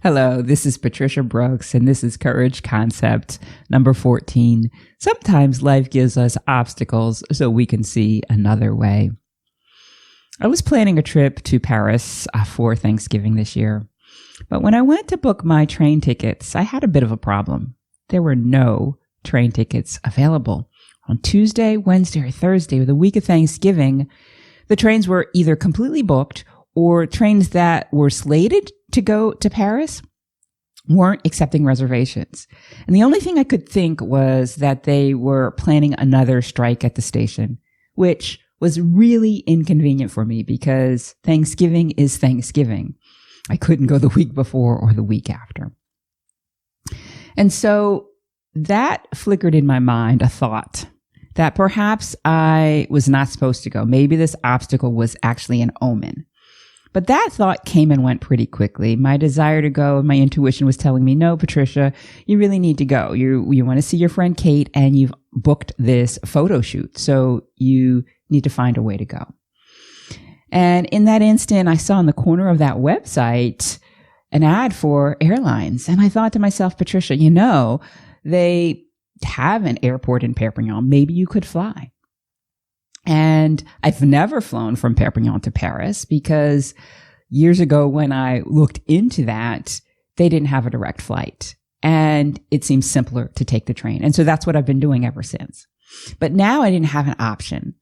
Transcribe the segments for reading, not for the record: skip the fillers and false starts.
Hello, this is Patricia Brooks, and this is Courage Concept number 14. Sometimes life gives us obstacles so we can see another way. I was planning a trip to Paris for Thanksgiving this year, but when I went to book my train tickets, I had a bit of a problem. There were no train tickets available. On Tuesday, Wednesday, or Thursday, or the week of Thanksgiving, the trains were either completely booked or trains that were slated to go to Paris weren't accepting reservations. And the only thing I could think was that they were planning another strike at the station, which was really inconvenient for me because Thanksgiving is Thanksgiving. I couldn't go the week before or the week after. And so that flickered in my mind a thought that perhaps I was not supposed to go. Maybe this obstacle was actually an omen. But that thought came and went pretty quickly. My desire to go, my intuition was telling me, no, Patricia, you really need to go. You want to see your friend Kate and you've booked this photo shoot. So you need to find a way to go. And in that instant, I saw in the corner of that website an ad for airlines. And I thought to myself, Patricia, they have an airport in Perpignan. Maybe you could fly. And I've never flown from Perpignan to Paris because years ago when I looked into that, they didn't have a direct flight and it seems simpler to take the train. And so that's what I've been doing ever since. But now I didn't have an option.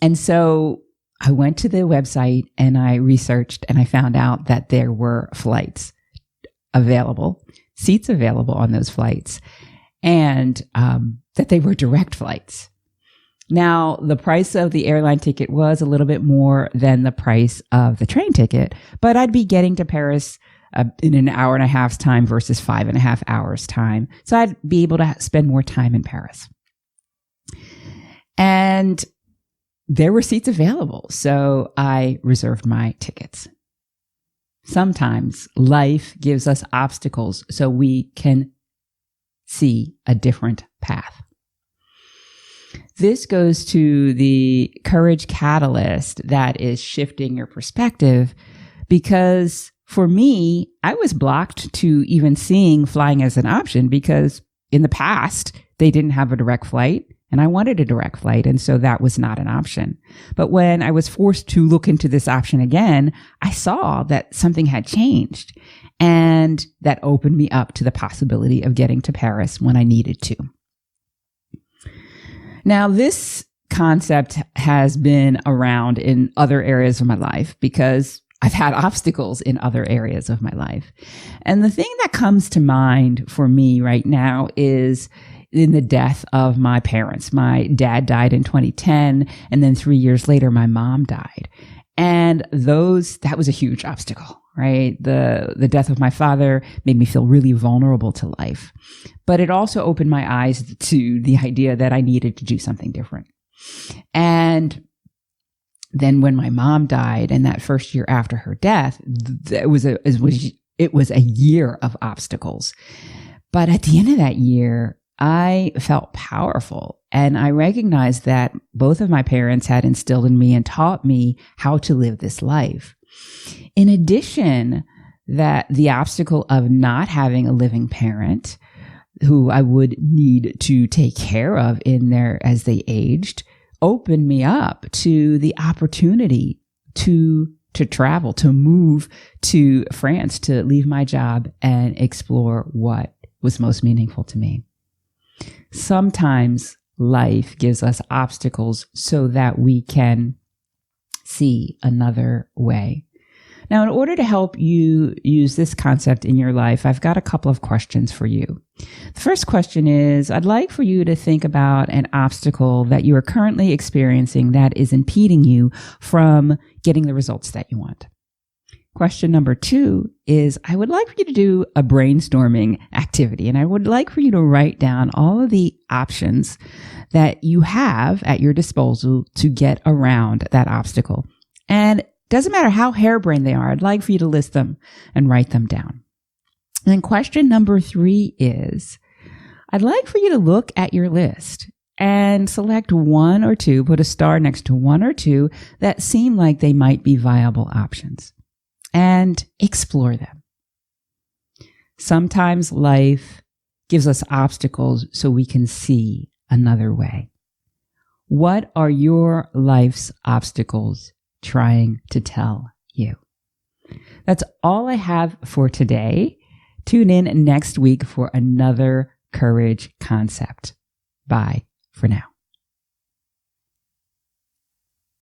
And so I went to the website and I researched and I found out that there were flights available, seats available on those flights, and that they were direct flights. Now, the price of the airline ticket was a little bit more than the price of the train ticket, but I'd be getting to Paris in an hour and a half's time versus 5.5 hours time. So I'd be able to spend more time in Paris. And there were seats available, so I reserved my tickets. Sometimes life gives us obstacles so we can see a different path. This goes to the courage catalyst that is shifting your perspective, because for me, I was blocked to even seeing flying as an option because in the past, they didn't have a direct flight and I wanted a direct flight. And so that was not an option. But when I was forced to look into this option again, I saw that something had changed and that opened me up to the possibility of getting to Paris when I needed to. Now, this concept has been around in other areas of my life because I've had obstacles in other areas of my life. And the thing that comes to mind for me right now is in the death of my parents. My dad died in 2010, and then 3 years later, my mom died. And that was a huge obstacle, right? The death of my father made me feel really vulnerable to life. But it also opened my eyes to the idea that I needed to do something different. And then when my mom died, and that first year after her death, it was a year of obstacles. But at the end of that year, I felt powerful, and I recognized that both of my parents had instilled in me and taught me how to live this life. In addition, that the obstacle of not having a living parent who I would need to take care of as they aged opened me up to the opportunity to travel, to move to France, to leave my job and explore what was most meaningful to me. Sometimes life gives us obstacles so that we can see another way. Now, in order to help you use this concept in your life, I've got a couple of questions for you. The first question is, I'd like for you to think about an obstacle that you are currently experiencing that is impeding you from getting the results that you want. Question number 2 is, I would like for you to do a brainstorming activity, and I would like for you to write down all of the options that you have at your disposal to get around that obstacle. And doesn't matter how harebrained they are, I'd like for you to list them and write them down. And then question number 3 is, I'd like for you to look at your list and select one or two, put a star next to one or two that seem like they might be viable options, and explore them. Sometimes life gives us obstacles so we can see another way. What are your life's obstacles trying to tell you? That's all I have for today. Tune in next week for another courage concept. Bye for now.